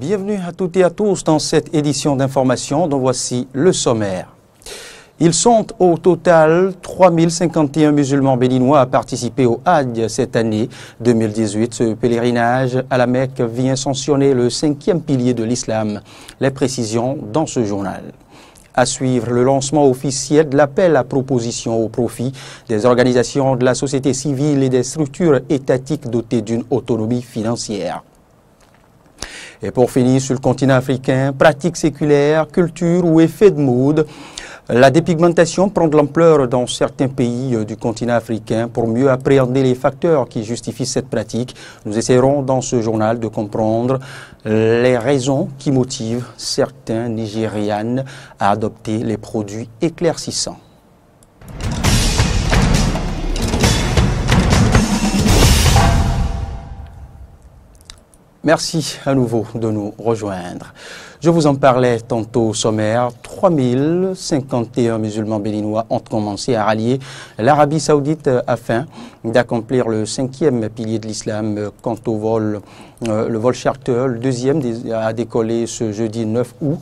Bienvenue à toutes et à tous dans cette édition d'information dont voici le sommaire. Ils sont au total 3051 musulmans béninois à participer au Hajj cette année 2018. Ce pèlerinage à la Mecque vient sanctionner le 5e pilier de l'islam. Les précisions dans ce journal. À suivre le lancement officiel de l'appel à proposition au profit des organisations de la société civile et des structures étatiques dotées d'une autonomie financière. Et pour finir, sur le continent africain, pratiques séculaires, culture ou effet de mode, la dépigmentation prend de l'ampleur dans certains pays du continent africain. Pour mieux appréhender les facteurs qui justifient cette pratique, nous essaierons dans ce journal de comprendre les raisons qui motivent certains Nigérianes à adopter les produits éclaircissants. Merci à nouveau de nous rejoindre. Je vous en parlais tantôt au sommaire, 3051 musulmans béninois ont commencé à rallier l'Arabie Saoudite afin d'accomplir le 5e pilier de l'islam. Quant au vol, le vol charter, le deuxième a décollé ce jeudi 9 août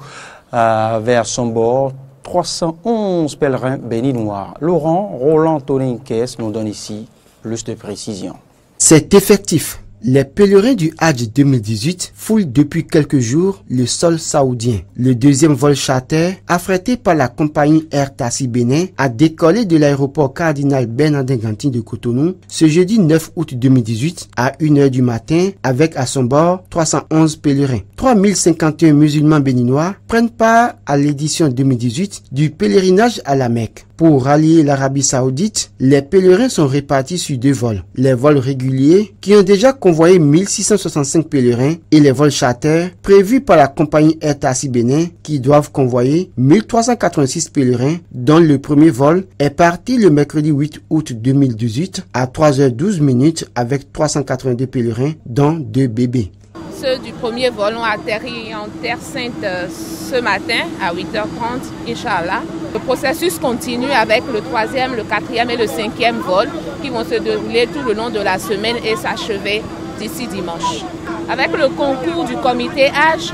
vers son bord. 311 pèlerins béninois. Laurent Roland Toninquès nous donne ici plus de précisions. C'est effectif. Les pèlerins du Hajj 2018 foulent depuis quelques jours le sol saoudien. Le deuxième vol charter, affrété par la compagnie Air Tassi Bénin, a décollé de l'aéroport Cardinal Bernardin Gantin de Cotonou ce jeudi 9 août 2018 à 1h du matin avec à son bord 311 pèlerins. 3051 musulmans béninois prennent part à l'édition 2018 du pèlerinage à la Mecque. Pour rallier l'Arabie Saoudite, les pèlerins sont répartis sur 2 vols. Les vols réguliers, qui ont déjà convoyé 1665 pèlerins, et les vols charter, prévus par la compagnie Air Tassi Bénin, qui doivent convoyer 1386 pèlerins, dont le premier vol est parti le mercredi 8 août 2018 à 3h12 avec 382 pèlerins, dont 2 bébés. Ceux du premier vol ont atterri en Terre Sainte ce matin à 8h30, Inch'Allah. Le processus continue avec le 3e, le 4e et le 5e vol qui vont se dérouler tout le long de la semaine et s'achever d'ici dimanche. Avec le concours du comité Hajj,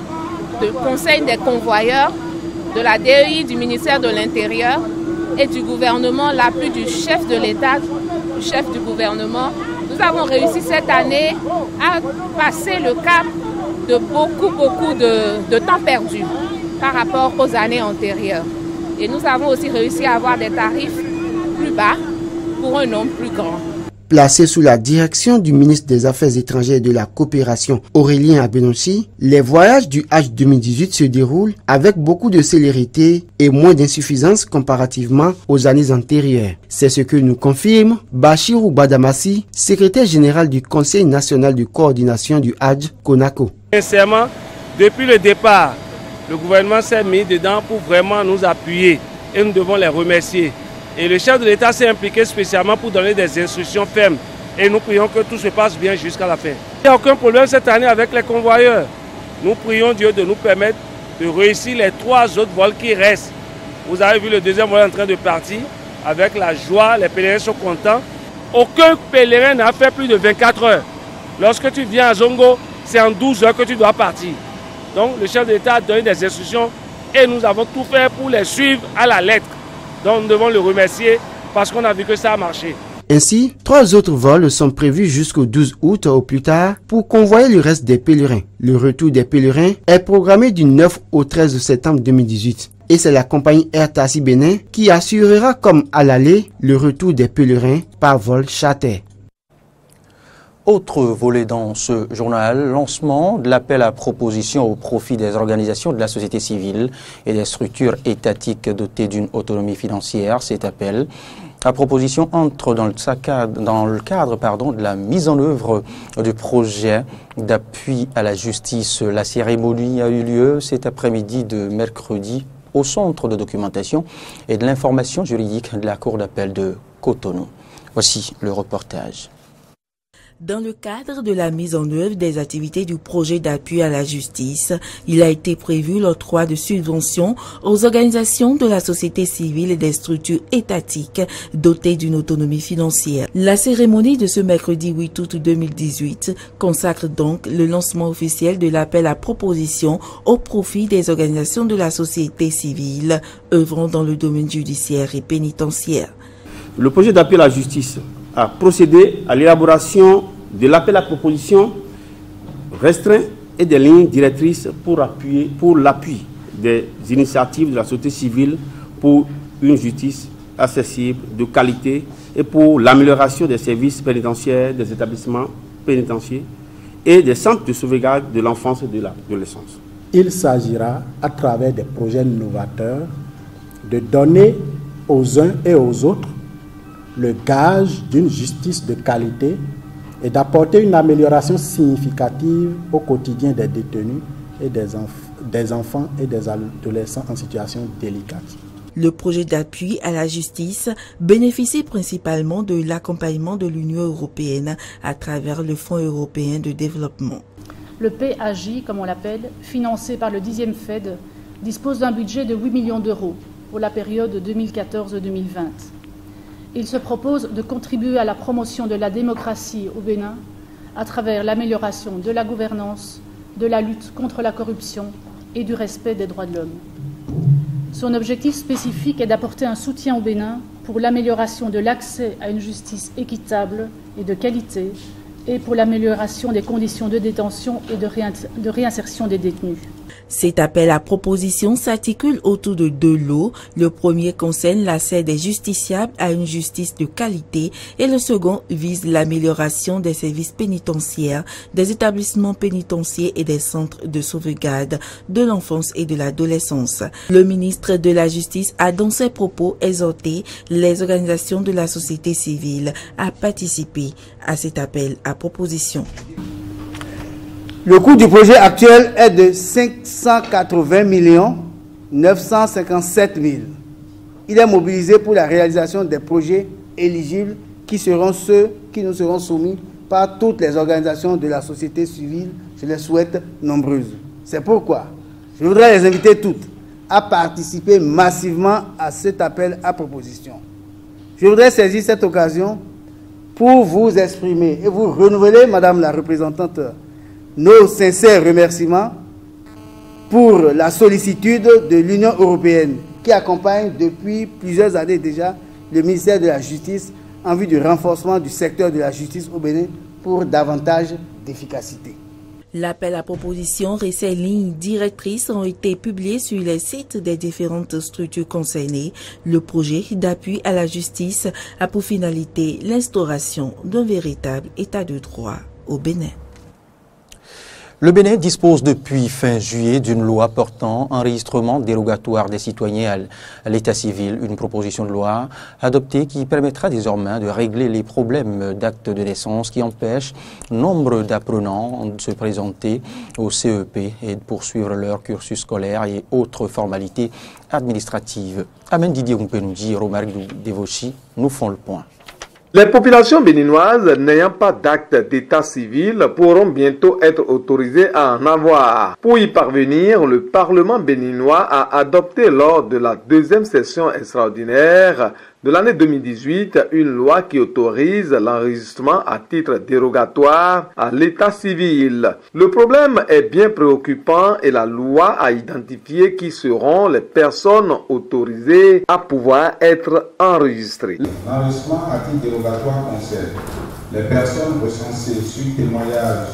du conseil des convoyeurs, de la DEI, du ministère de l'Intérieur et du gouvernement, l'appui du chef de l'État, du chef du gouvernement, nous avons réussi cette année à passer le cap de beaucoup de temps perdu par rapport aux années antérieures. Et nous avons aussi réussi à avoir des tarifs plus bas pour un nombre plus grand. Placé sous la direction du ministre des Affaires étrangères et de la coopération Aurélien Abenonsi, les voyages du Hajj 2018 se déroulent avec beaucoup de célérité et moins d'insuffisance comparativement aux années antérieures. C'est ce que nous confirme Bachirou Badamassi, secrétaire général du Conseil national de coordination du Hajj, CONACO. Sincèrement, depuis le départ, le gouvernement s'est mis dedans pour vraiment nous appuyer et nous devons les remercier. Et le chef de l'État s'est impliqué spécialement pour donner des instructions fermes. Et nous prions que tout se passe bien jusqu'à la fin. Il n'y a aucun problème cette année avec les convoyeurs. Nous prions Dieu de nous permettre de réussir les 3 autres vols qui restent. Vous avez vu le deuxième vol en train de partir avec la joie, les pèlerins sont contents. Aucun pèlerin n'a fait plus de 24 heures. Lorsque tu viens à Zongo, c'est en 12 heures que tu dois partir. Donc le chef de l'État a donné des instructions et nous avons tout fait pour les suivre à la lettre. Donc nous devons le remercier parce qu'on a vu que ça a marché. Ainsi, 3 autres vols sont prévus jusqu'au 12 août au plus tard pour convoyer le reste des pèlerins. Le retour des pèlerins est programmé du 9 au 13 septembre 2018. Et c'est la compagnie Air Tassi Bénin qui assurera comme à l'aller le retour des pèlerins par vol charter. Autre volet dans ce journal, lancement de l'appel à proposition au profit des organisations de la société civile et des structures étatiques dotées d'une autonomie financière. Cet appel à proposition entre dans le cadre de la mise en œuvre du projet d'appui à la justice. La cérémonie a eu lieu cet après-midi de mercredi au Centre de documentation et de l'information juridique de la Cour d'appel de Cotonou. Voici le reportage. Dans le cadre de la mise en œuvre des activités du projet d'appui à la justice, il a été prévu l'octroi de subventions aux organisations de la société civile et des structures étatiques dotées d'une autonomie financière. La cérémonie de ce mercredi 8 août 2018 consacre donc le lancement officiel de l'appel à proposition au profit des organisations de la société civile œuvrant dans le domaine judiciaire et pénitentiaire. Le projet d'appui à la justice a procédé à l'élaboration de l'appel à proposition restreint et des lignes directrices pour l'appui des initiatives de la société civile pour une justice accessible, de qualité et pour l'amélioration des services pénitentiaires, des établissements pénitentiaires et des centres de sauvegarde de l'enfance et de l'adolescence. Il s'agira, à travers des projets novateurs, de donner aux uns et aux autres le gage d'une justice de qualité et d'apporter une amélioration significative au quotidien des détenus et des enfants et des adolescents en situation délicate. Le projet d'appui à la justice bénéficie principalement de l'accompagnement de l'Union européenne à travers le Fonds européen de développement. Le PAJ, comme on l'appelle, financé par le 10e FED, dispose d'un budget de 8 millions d'euros pour la période 2014-2020. Il se propose de contribuer à la promotion de la démocratie au Bénin à travers l'amélioration de la gouvernance, de la lutte contre la corruption et du respect des droits de l'homme. Son objectif spécifique est d'apporter un soutien au Bénin pour l'amélioration de l'accès à une justice équitable et de qualité et pour l'amélioration des conditions de détention et de réinsertion des détenus. Cet appel à proposition s'articule autour de deux lots. Le premier concerne l'accès des justiciables à une justice de qualité et le second vise l'amélioration des services pénitentiaires, des établissements pénitentiaires et des centres de sauvegarde de l'enfance et de l'adolescence. Le ministre de la Justice a dans ses propos exhorté les organisations de la société civile à participer à cet appel à proposition. Le coût du projet actuel est de 580 957 000. Il est mobilisé pour la réalisation des projets éligibles qui seront ceux qui nous seront soumis par toutes les organisations de la société civile. Je les souhaite nombreuses. C'est pourquoi je voudrais les inviter toutes à participer massivement à cet appel à proposition. Je voudrais saisir cette occasion pour vous exprimer et vous renouveler, Madame la représentante, nos sincères remerciements pour la sollicitude de l'Union européenne qui accompagne depuis plusieurs années déjà le ministère de la Justice en vue du renforcement du secteur de la justice au Bénin pour davantage d'efficacité. L'appel à proposition et ses lignes directrices ont été publiés sur les sites des différentes structures concernées. Le projet d'appui à la justice a pour finalité l'instauration d'un véritable état de droit au Bénin. Le Bénin dispose depuis fin juillet d'une loi portant enregistrement dérogatoire des citoyens à l'état civil, une proposition de loi adoptée qui permettra désormais de régler les problèmes d'actes de naissance qui empêchent nombre d'apprenants de se présenter au CEP et de poursuivre leur cursus scolaire et autres formalités administratives. Amen Didier Oumpenouji et Romaric Devochi nous font le point. Les populations béninoises n'ayant pas d'acte d'état civil pourront bientôt être autorisées à en avoir. Pour y parvenir, le Parlement béninois a adopté lors de la deuxième session extraordinaire de l'année 2018 une loi qui autorise l'enregistrement à titre dérogatoire à l'état civil. Le problème est bien préoccupant et la loi a identifié qui seront les personnes autorisées à pouvoir être enregistrées. L'enregistrement à titre dérogatoire concerne les personnes recensées sur témoignage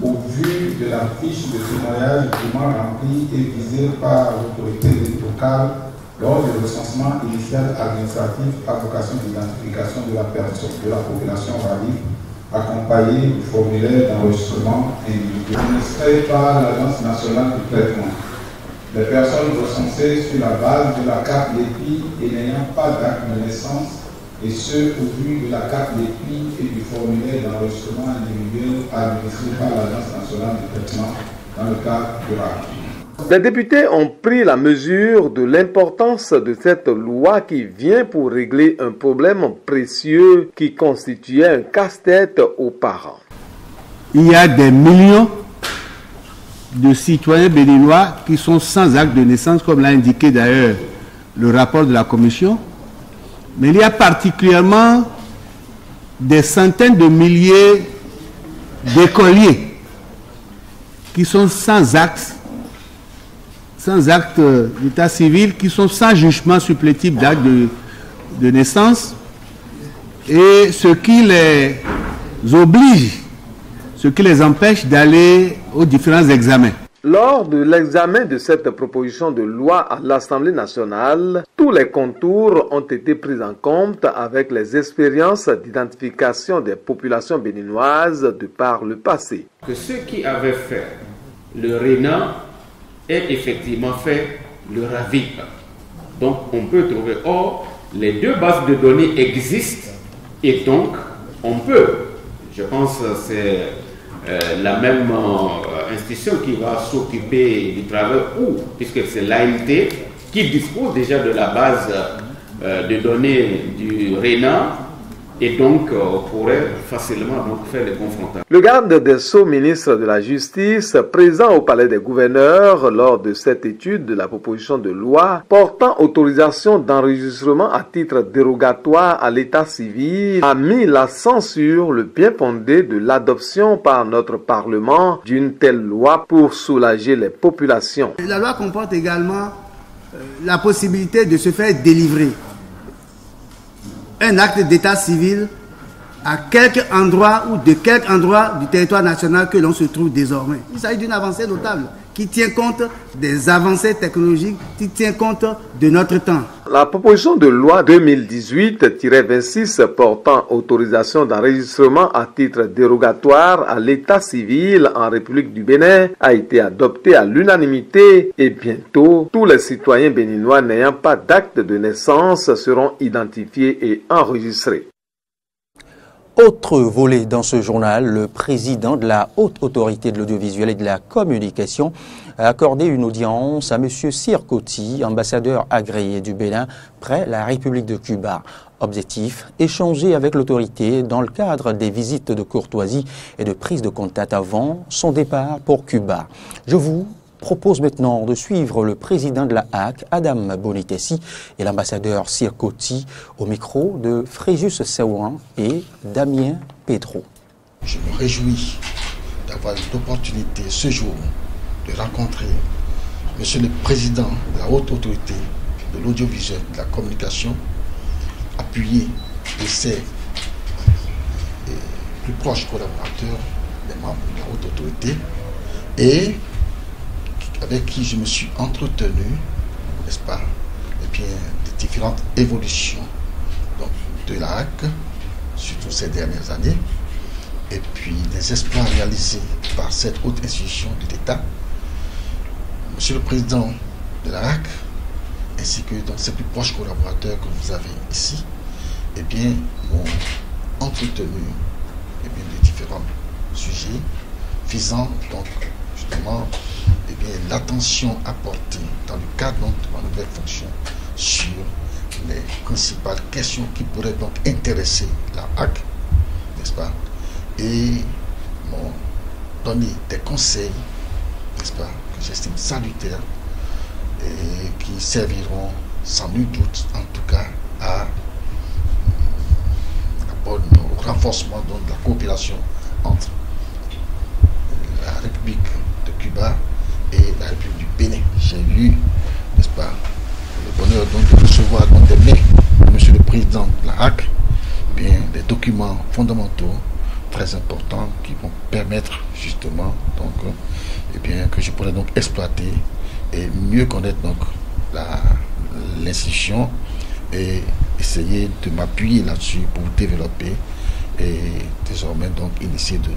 au vu de la fiche de témoignage dûment remplie et visée par l'autorité locale lors du recensement initial administratif à vocation d'identification de la personne, de la population valide, accompagné du formulaire d'enregistrement individuel administré par l'Agence nationale du traitement. Les personnes recensées sur la base de la carte d'EPI et n'ayant pas d'acte de naissance, et ce au vu de la carte d'EPI et du formulaire d'enregistrement individuel administré par l'Agence nationale du traitement dans le cadre du RAC. Les députés ont pris la mesure de l'importance de cette loi qui vient pour régler un problème précieux qui constituait un casse-tête aux parents. Il y a des millions de citoyens béninois qui sont sans acte de naissance, comme l'a indiqué d'ailleurs le rapport de la commission. Mais il y a particulièrement des centaines de milliers d'écoliers qui sont sans acte d'état civil, qui sont sans jugement supplétif d'acte de naissance, et ce qui les oblige, ce qui les empêche d'aller aux différents examens. Lors de l'examen de cette proposition de loi à l'Assemblée nationale, tous les contours ont été pris en compte avec les expériences d'identification des populations béninoises de par le passé. Que ceux qui avaient fait le RENA aient effectivement fait le RAVIP. Donc on peut trouver, les deux bases de données existent et donc on peut, je pense que c'est la même institution qui va s'occuper du travail, puisque c'est l'AMT qui dispose déjà de la base de données du RENA et donc pourrait facilement faire les confrontations. Le garde des Sceaux, ministre de la Justice, présent au Palais des Gouverneurs lors de cette étude de la proposition de loi portant autorisation d'enregistrement à titre dérogatoire à l'état civil, a mis l'accent sur le bien fondé de l'adoption par notre Parlement d'une telle loi pour soulager les populations. La loi comporte également la possibilité de se faire délivrer un acte d'état civil à quelque endroit ou de quelque endroit du territoire national que l'on se trouve désormais. Il s'agit d'une avancée notable qui tient compte des avancées technologiques, qui tient compte de notre temps. La proposition de loi 2018-26 portant autorisation d'enregistrement à titre dérogatoire à l'état civil en République du Bénin a été adoptée à l'unanimité et bientôt tous les citoyens béninois n'ayant pas d'acte de naissance seront identifiés et enregistrés. Autre volet dans ce journal, le président de la Haute Autorité de l'Audiovisuel et de la Communication a accordé une audience à M. Sir Koti, ambassadeur agréé du Bénin près la République de Cuba. Objectif, échanger avec l'autorité dans le cadre des visites de courtoisie et de prise de contact avant son départ pour Cuba. Je vous propose maintenant de suivre le président de la HAC, Adam Bonitessi, et l'ambassadeur Sir Koti au micro de Fréjus Sewan et Damien Pedro. Je me réjouis d'avoir l'opportunité ce jour de rencontrer Monsieur le Président de la Haute Autorité de l'Audiovisuel et de la Communication, appuyé de ses plus proches collaborateurs, les membres de la Haute Autorité, et avec qui je me suis entretenu, n'est-ce pas, et bien, des différentes évolutions donc, de la HAC, surtout ces dernières années, et puis des exploits réalisés par cette haute institution de l'État. Monsieur le Président de la HAC, ainsi que dans ses plus proches collaborateurs que vous avez ici, eh bien, m'ont entretenu eh bien, de différents sujets visant donc justement eh bien, l'attention apportée dans le cadre donc, de ma nouvelle fonction sur les principales questions qui pourraient donc intéresser la HAC, n'est-ce pas, et m'ont donné des conseils, n'est-ce pas, que j'estime salutaires et qui serviront sans nul doute, en tout cas, au renforcement donc, de la coopération entre la République de Cuba et la République du Bénin. J'ai eu, n'est-ce pas, le bonheur donc de recevoir dans des mails de Monsieur le Président de la HAC, bien des documents fondamentaux très importants qui vont permettre justement donc eh bien que je pourrais donc exploiter et mieux connaître donc l'institution et essayer de m'appuyer là-dessus pour développer et désormais donc initier de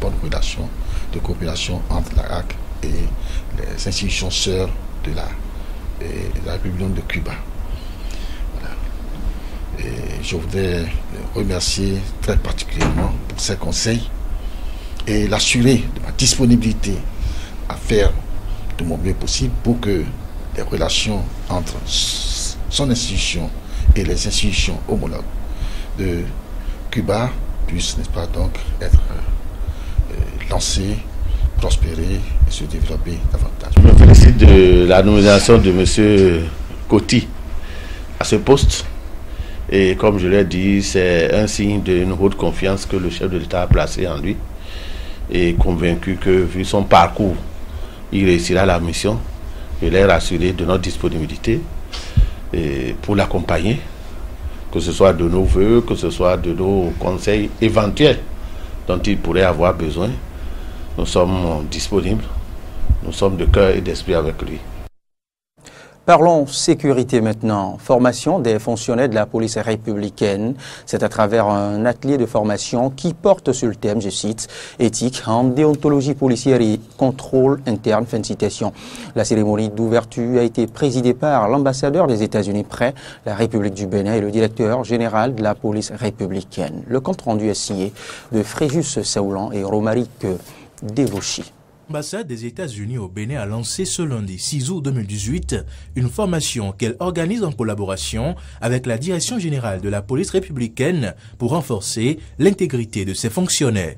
bonnes relations de coopération entre la HAC et les institutions sœurs de la République de Cuba. Voilà. Et je voudrais remercier très particulièrement pour ces conseils et l'assurer de ma disponibilité à faire de mon mieux possible pour que les relations entre son institution et les institutions homologues de Cuba puissent, n'est-ce pas, donc être lancées, prospérer et se développer davantage. Je me félicite de la nomination de M. Coty à ce poste. Et comme je l'ai dit, c'est un signe d'une haute confiance que le chef de l'État a placé en lui. Et convaincu que, vu son parcours, il réussira la mission. Je l'ai rassuré de notre disponibilité pour l'accompagner, que ce soit de nos voeux, que ce soit de nos conseils éventuels dont il pourrait avoir besoin. Nous sommes disponibles, nous sommes de cœur et d'esprit avec lui. Parlons sécurité maintenant. Formation des fonctionnaires de la police républicaine. C'est à travers un atelier de formation qui porte sur le thème, je cite, éthique en déontologie policière et contrôle interne. Fin de citation. La cérémonie d'ouverture a été présidée par l'ambassadeur des États-Unis près la République du Bénin et le directeur général de la police républicaine. Le compte rendu est signé de Fréjus Saoulan et Romaric Devauchy. L'ambassade des États-Unis au Bénin a lancé ce lundi 6 août 2018 une formation qu'elle organise en collaboration avec la Direction générale de la police républicaine pour renforcer l'intégrité de ses fonctionnaires.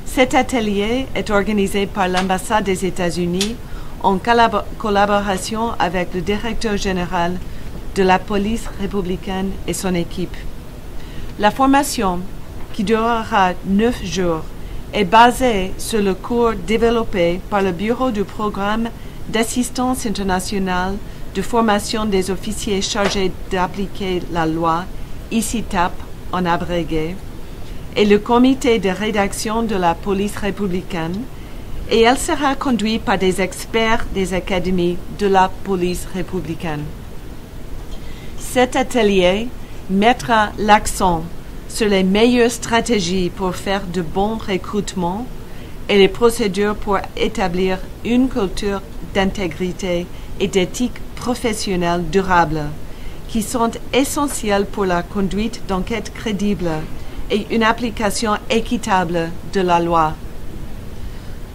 Cet atelier est organisé par l'ambassade des États-Unis en collaboration avec le directeur général de la police républicaine et son équipe. La formation, qui durera 9 jours, est basée sur le cours développé par le Bureau du Programme d'assistance internationale de formation des officiers chargés d'appliquer la loi, ICITAP en abrégé, et le comité de rédaction de la police républicaine, et elle sera conduite par des experts des académies de la police républicaine. Cet atelier mettra l'accent sur les meilleures stratégies pour faire de bons recrutements et les procédures pour établir une culture d'intégrité et d'éthique professionnelle durable, qui sont essentielles pour la conduite d'enquêtes crédibles et une application équitable de la loi.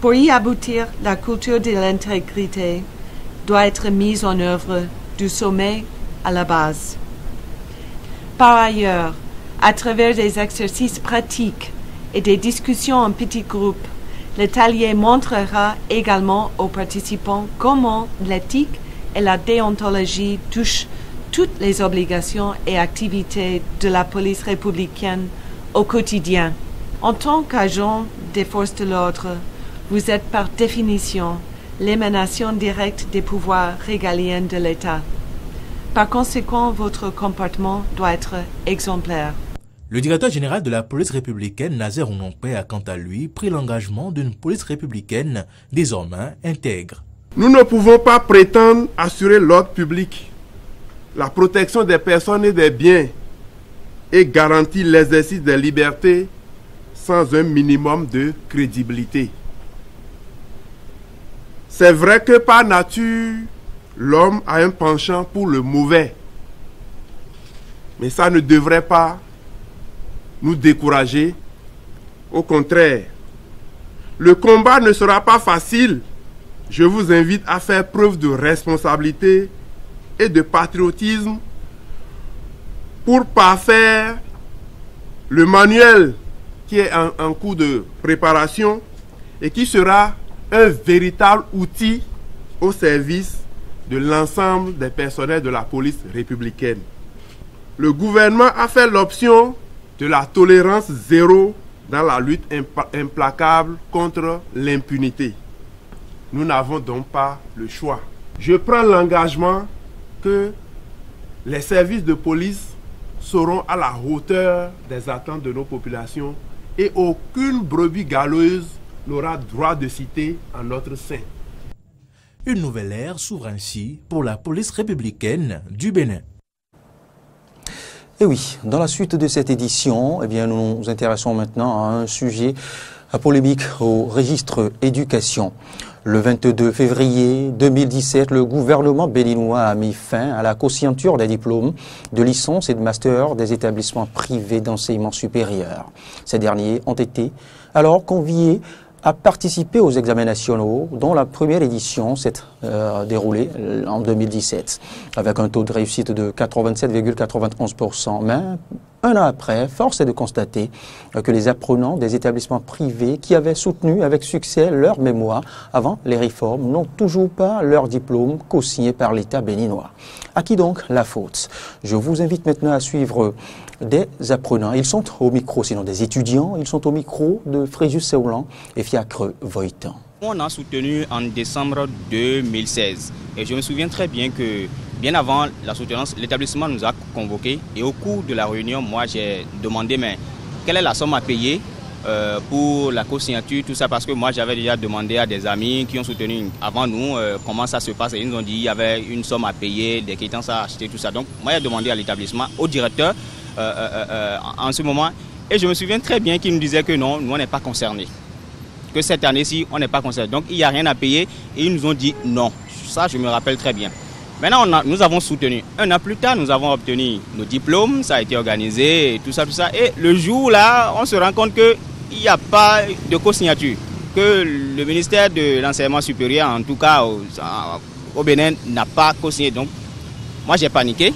Pour y aboutir, la culture de l'intégrité doit être mise en œuvre du sommet à la base. Par ailleurs, à travers des exercices pratiques et des discussions en petits groupes, l'atelier montrera également aux participants comment l'éthique et la déontologie touchent toutes les obligations et activités de la police républicaine au quotidien. En tant qu'agent des forces de l'ordre, vous êtes par définition l'émanation directe des pouvoirs régaliens de l'État. Par conséquent, votre comportement doit être exemplaire. Le directeur général de la police républicaine, Nazer Onompé, a quant à lui pris l'engagement d'une police républicaine désormais intègre. Nous ne pouvons pas prétendre assurer l'ordre public, la protection des personnes et des biens et garantir l'exercice des libertés sans un minimum de crédibilité. C'est vrai que par nature, l'homme a un penchant pour le mauvais, mais ça ne devrait pas nous décourager. Au contraire, le combat ne sera pas facile. Je vous invite à faire preuve de responsabilité et de patriotisme pour parfaire le manuel qui est en cours de préparation et qui sera un véritable outil au service de l'ensemble des personnels de la police républicaine. Le gouvernement a fait l'option de la tolérance zéro dans la lutte implacable contre l'impunité. Nous n'avons donc pas le choix. Je prends l'engagement que les services de police seront à la hauteur des attentes de nos populations et aucune brebis galeuse n'aura droit de citer en notre sein. Une nouvelle ère s'ouvre ainsi pour la police républicaine du Bénin. Et oui, dans la suite de cette édition, eh bien, nous nous intéressons maintenant à un sujet polémique au registre éducation. Le 22 février 2017, le gouvernement béninois a mis fin à la coscienture des diplômes de licence et de master des établissements privés d'enseignement supérieur. Ces derniers ont été alors conviés a participé aux examens nationaux dont la première édition s'est déroulée en 2017 avec un taux de réussite de 87,91%. Mais un an après, force est de constater que les apprenants des établissements privés qui avaient soutenu avec succès leur mémoire avant les réformes n'ont toujours pas leur diplôme co-signé par l'État béninois. À qui donc la faute? Je vous invite maintenant à suivre des apprenants. Ils sont au micro, sinon des étudiants, ils sont au micro de Fréjus Seoulan et Fiacre Voitan. On a soutenu en décembre 2016 et je me souviens très bien que bien avant la soutenance, l'établissement nous a convoqués et au cours de la réunion, moi j'ai demandé mais quelle est la somme à payer pour la co-signature, tout ça, parce que moi j'avais déjà demandé à des amis qui ont soutenu avant nous comment ça se passe et ils nous ont dit qu'il y avait une somme à payer, des quittances à acheter, tout ça. Donc moi j'ai demandé à l'établissement, au directeur en ce moment et je me souviens très bien qu'il nous disait que non, nous on n'est pas concernés. Que cette année-ci, on n'est pas concerné. Donc, il n'y a rien à payer et ils nous ont dit non. Ça, je me rappelle très bien. Maintenant, nous avons soutenu. Un an plus tard, nous avons obtenu nos diplômes, ça a été organisé, tout ça. Et le jour là, on se rend compte qu'il n'y a pas de co-signature. Que le ministère de l'enseignement supérieur, en tout cas au Bénin, n'a pas co-signé. Donc, moi, j'ai paniqué.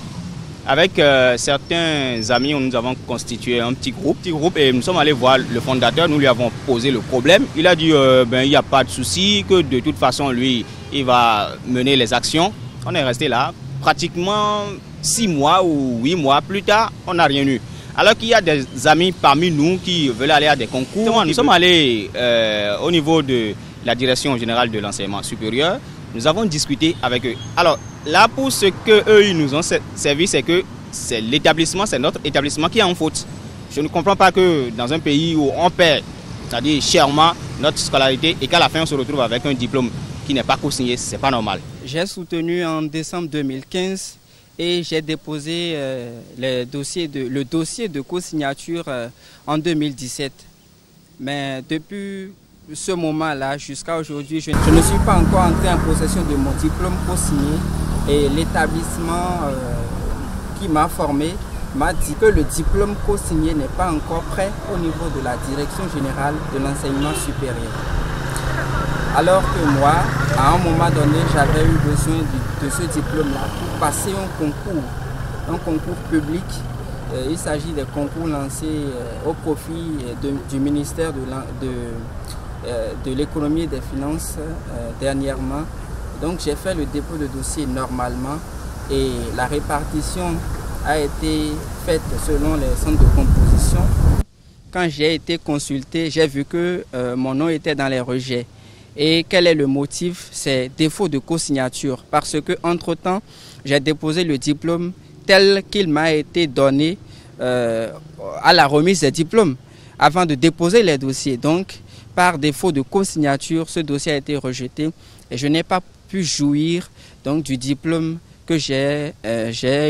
Avec certains amis, nous avons constitué un petit groupe et nous sommes allés voir le fondateur, nous lui avons posé le problème. Il a dit il n'y a pas de souci, que de toute façon, lui, il va mener les actions. On est resté là, pratiquement 6 mois ou 8 mois plus tard, on n'a rien eu. Alors qu'il y a des amis parmi nous qui veulent aller à des concours. Nous sommes allés au niveau de la direction générale de l'enseignement supérieur. Nous avons discuté avec eux. Alors là, pour ce qu'eux ils nous ont servi, c'est que c'est l'établissement, c'est notre établissement qui est en faute. Je ne comprends pas que dans un pays où on paie, c'est-à-dire chèrement, notre scolarité et qu'à la fin on se retrouve avec un diplôme qui n'est pas co-signé, c'est pas normal. J'ai soutenu en décembre 2015 et j'ai déposé le dossier de co-signature en 2017. Mais depuis ce moment-là, jusqu'à aujourd'hui, je ne suis pas encore entré en possession de mon diplôme co-signé et l'établissement qui m'a formé m'a dit que le diplôme co-signé n'est pas encore prêt au niveau de la direction générale de l'enseignement supérieur. Alors que moi, à un moment donné, j'avais eu besoin de ce diplôme-là pour passer un concours public. Il s'agit des concours lancés au profit du ministère de l'économie et des finances dernièrement. Donc j'ai fait le dépôt de dossier normalement et la répartition a été faite selon les centres de composition. Quand j'ai été consulté, j'ai vu que mon nom était dans les rejets. Et quel est le motif? C'est défaut de co-signature parce que entre-temps, j'ai déposé le diplôme tel qu'il m'a été donné à la remise des diplômes avant de déposer les dossiers. Donc, par défaut de co-signature, ce dossier a été rejeté et je n'ai pas pu jouir donc, du diplôme que j'ai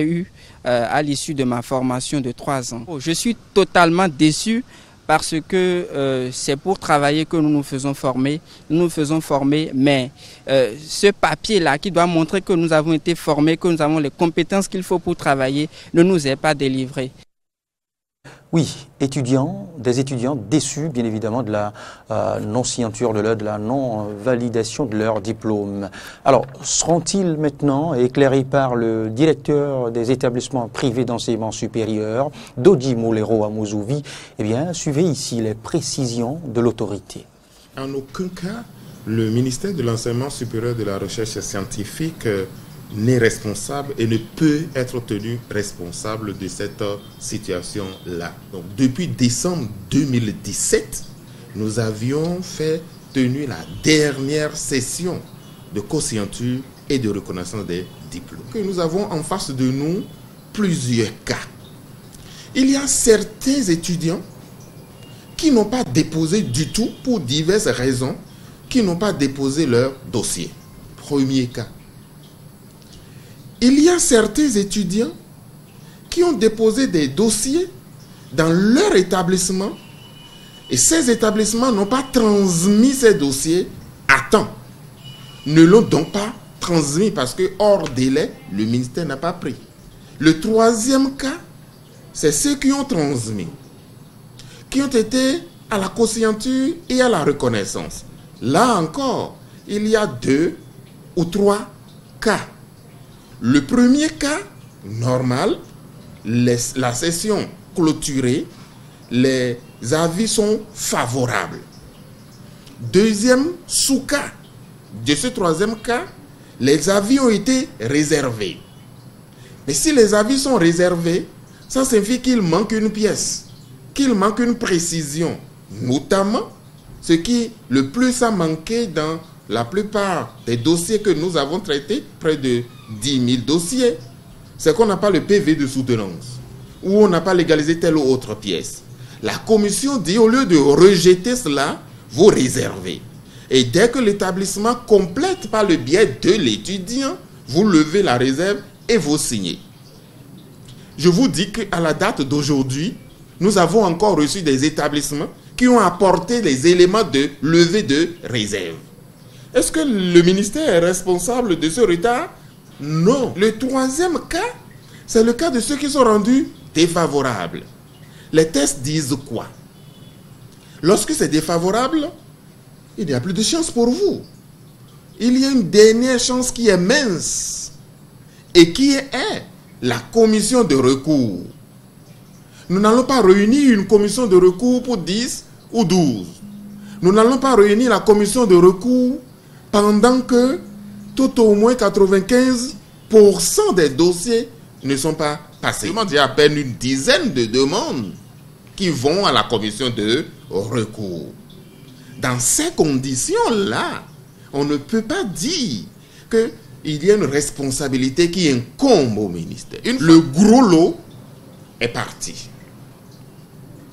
eu à l'issue de ma formation de 3 ans. Je suis totalement déçu parce que c'est pour travailler que nous nous faisons former. Nous nous faisons former, mais ce papier-là qui doit montrer que nous avons été formés, que nous avons les compétences qu'il faut pour travailler, ne nous est pas délivré. Oui, des étudiants déçus, bien évidemment, de la non-signature, de la non-validation de leur diplôme. Alors, seront-ils maintenant éclairés par le directeur des établissements privés d'enseignement supérieur, Dodi Molero Amozouvi? Eh bien, suivez ici les précisions de l'autorité. En aucun cas, le ministère de l'Enseignement supérieur de la Recherche scientifique n'est responsable et ne peut être tenu responsable de cette situation-là. Donc, depuis décembre 2017, nous avions tenu la dernière session de co-signature et de reconnaissance des diplômes. Nous avons en face de nous plusieurs cas. Il y a certains étudiants qui n'ont pas déposé du tout, pour diverses raisons, qui n'ont pas déposé leur dossier. Premier cas. Il y a certains étudiants qui ont déposé des dossiers dans leur établissement et ces établissements n'ont pas transmis ces dossiers à temps. Ne l'ont donc pas transmis parce que hors délai, le ministère n'a pas pris. Le troisième cas, c'est ceux qui ont transmis, qui ont été à la co-signature et à la reconnaissance. Là encore, il y a 2 ou 3 cas. Le premier cas, normal, la session clôturée, les avis sont favorables. Deuxième sous-cas, de ce troisième cas, les avis ont été réservés. Mais si les avis sont réservés, ça signifie qu'il manque une pièce, qu'il manque une précision. Notamment, ce qui le plus a manqué dans la plupart des dossiers que nous avons traités, près de 10 000 dossiers, c'est qu'on n'a pas le PV de soutenance, ou on n'a pas légalisé telle ou autre pièce. La commission dit, au lieu de rejeter cela, vous réservez. Et dès que l'établissement complète par le biais de l'étudiant, vous levez la réserve et vous signez. Je vous dis qu'à la date d'aujourd'hui, nous avons encore reçu des établissements qui ont apporté les éléments de levée de réserve. Est-ce que le ministère est responsable de ce retard? Non. Le troisième cas, c'est le cas de ceux qui sont rendus défavorables. Les tests disent quoi? Lorsque c'est défavorable, il n'y a plus de chance pour vous. Il y a une dernière chance qui est mince et qui est la commission de recours. Nous n'allons pas réunir une commission de recours pour 10 ou 12. Nous n'allons pas réunir la commission de recours pendant que tout au moins 95% des dossiers ne sont pas passés. Il y a à peine une dizaine de demandes qui vont à la commission de recours. Dans ces conditions-là, on ne peut pas dire qu'il y a une responsabilité qui incombe au ministère. Le gros lot est parti.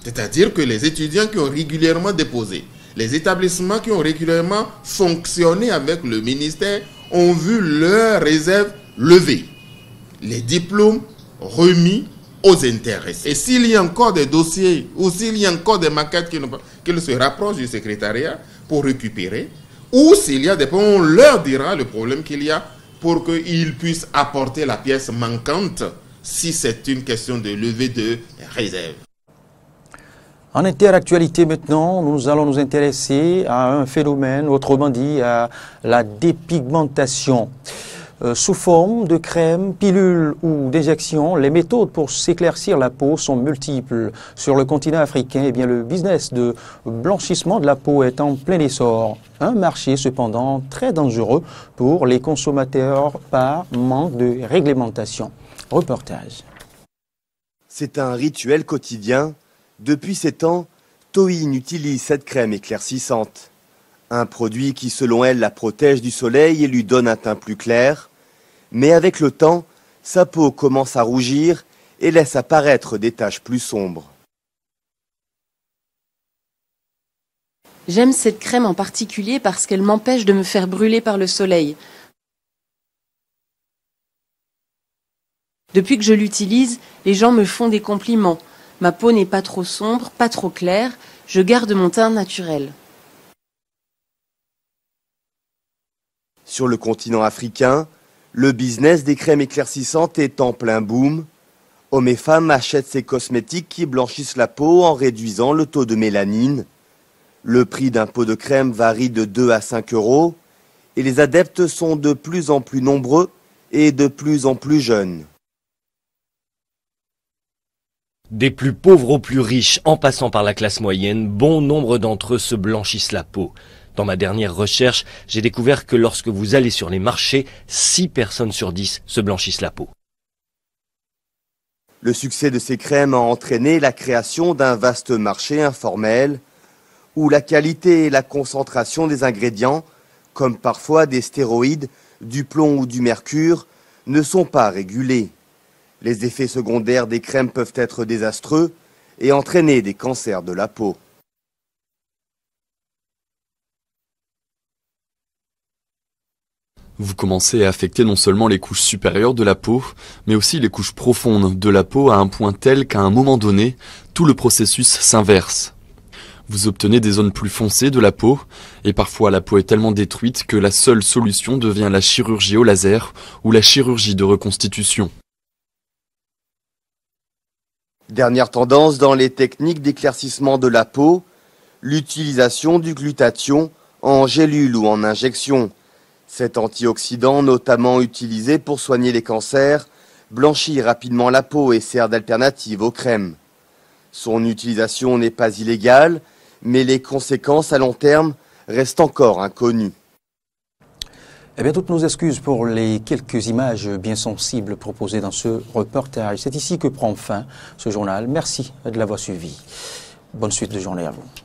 C'est-à-dire que les étudiants qui ont régulièrement déposé, les établissements qui ont régulièrement fonctionné avec le ministère ont vu leurs réserves levées, les diplômes remis aux intéressés. Et s'il y a encore des dossiers ou s'il y a encore des maquettes qui se rapprochent du secrétariat pour récupérer, ou s'il y a des points, on leur dira le problème qu'il y a pour qu'ils puissent apporter la pièce manquante si c'est une question de levée de réserve. En interactualité maintenant, nous allons nous intéresser à un phénomène, autrement dit à la dépigmentation. Sous forme de crème, pilule ou d'injection, les méthodes pour s'éclaircir la peau sont multiples. Sur le continent africain, le business de blanchissement de la peau est en plein essor. Un marché cependant très dangereux pour les consommateurs par manque de réglementation. Reportage. C'est un rituel quotidien. Depuis 7 ans, Toyin utilise cette crème éclaircissante. Un produit qui, selon elle, la protège du soleil et lui donne un teint plus clair. Mais avec le temps, sa peau commence à rougir et laisse apparaître des taches plus sombres. J'aime cette crème en particulier parce qu'elle m'empêche de me faire brûler par le soleil. Depuis que je l'utilise, les gens me font des compliments. Ma peau n'est pas trop sombre, pas trop claire, je garde mon teint naturel. Sur le continent africain, le business des crèmes éclaircissantes est en plein boom. Hommes et femmes achètent ces cosmétiques qui blanchissent la peau en réduisant le taux de mélanine. Le prix d'un pot de crème varie de 2 à 5 euros et les adeptes sont de plus en plus nombreux et de plus en plus jeunes. Des plus pauvres aux plus riches, en passant par la classe moyenne, bon nombre d'entre eux se blanchissent la peau. Dans ma dernière recherche, j'ai découvert que lorsque vous allez sur les marchés, 6 personnes sur 10 se blanchissent la peau. Le succès de ces crèmes a entraîné la création d'un vaste marché informel où la qualité et la concentration des ingrédients, comme parfois des stéroïdes, du plomb ou du mercure, ne sont pas régulés. Les effets secondaires des crèmes peuvent être désastreux et entraîner des cancers de la peau. Vous commencez à affecter non seulement les couches supérieures de la peau, mais aussi les couches profondes de la peau à un point tel qu'à un moment donné, tout le processus s'inverse. Vous obtenez des zones plus foncées de la peau, et parfois la peau est tellement détruite que la seule solution devient la chirurgie au laser ou la chirurgie de reconstitution. Dernière tendance dans les techniques d'éclaircissement de la peau, l'utilisation du glutathion en gélule ou en injection. Cet antioxydant, notamment utilisé pour soigner les cancers, blanchit rapidement la peau et sert d'alternative aux crèmes. Son utilisation n'est pas illégale, mais les conséquences à long terme restent encore inconnues. Eh bien, toutes nos excuses pour les quelques images bien sensibles proposées dans ce reportage. C'est ici que prend fin ce journal. Merci de l'avoir suivi. Bonne suite de journée à vous.